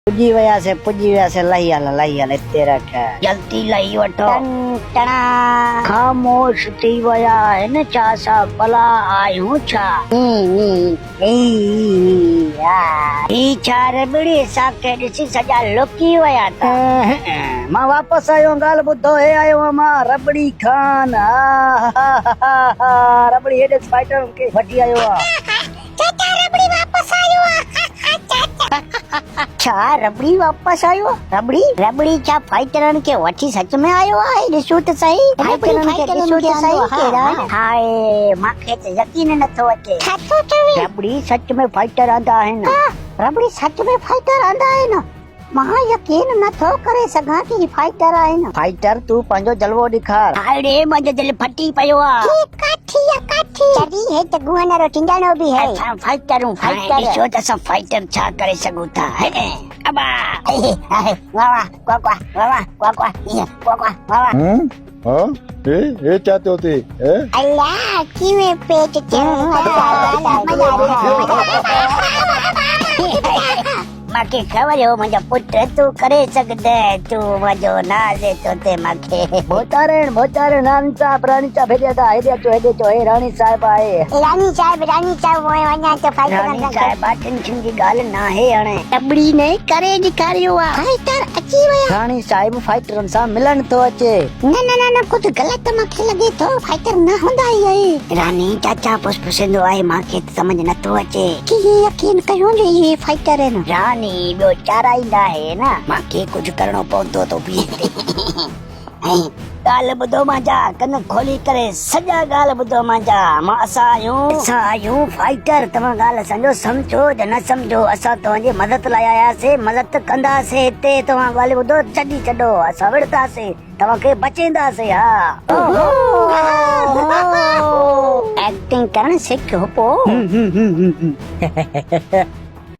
पुजी वया से लही आला इते रख जल्दी लही वठो टणा खामोश थी वया है न छा सा भला आयूं छा ई छा रबड़ी सा के ॾिसी सॼा लुकी वया था मां वापस आयो ॻाल्हि ॿुधो हे आयो मां रबड़ी खान रबड़ी हेॾे स्पाइडर खे वठी आयो चाचा रबड़ी वापस आयो छा रबड़ी वापस आयो रबड़ी छा फाइटरन के वठी सच में आयो आहे ॾिसो त सही फाइटरन के ॾिसो त सही केड़ा हाय मांखे त यकीन नथो अचे रबड़ी सच में फाइटर आंदा आहिनि रबड़ी सच में फाइटर आंदा आहिनि मां यकीन नथो करे सघां कि फाइटर आहिनि फाइटर तू पंहिंजो जलवो ॾेखार हाय मुंहिंजो दिलि फटी पियो आहे चरी है त गुहनरो टिंडाणो भी है फाइटर ॾिसो त असां फाइटर छा करे सघूं था अबा वाह वाह वाह वाह वाह वाह हाँ ये चाहते होते हैं अल्लाह किवे पेट मांखे ख़बर हो मुंहिंजो पुट तूं करे सघंदे तूं मुंहिंजो नाज़ तो ते मांखे बोतारण रानी साहब हेॾे अचो हे रानी साहब आहे रानी साहब वञा त रानी साहब टेंशन जी ॻाल्हि न आहे हाणे रबड़ी ने करे ॾेखारियो आहे फाइटर अची विया रानी साहब फाइटरनि सां मिलण थो अचे न कुझु ग़लति मूंखे लॻे थो फाइटर न हूंदा ई आहे रानी चाचा पुसपुसंदो आहे मूंखे समझ नथो अचे कि यकीन कयो जो इहे फाइटर आहिनि रानी ॿियो चारा ई न आहे न मूंखे कुझु करणो पवंदो थो बीहे ॻाल्हि ॿुधो मुंहिंजा कन खोली करे सॼा ॻाल्हि ॿुधो मुंहिंजा असां आहियूं फाइटर तव्हां ॻाल्हि असांजो सम्झो या न सम्झो असां तव्हांजी मदद लाइ आयासीं मदद कंदासीं हिते तव्हां ॻाल्हि ॿुधो छॾो असां विड़दासीं तव्हांखे बचेंदासीं हा एक्टिंग करण सिखो पोइ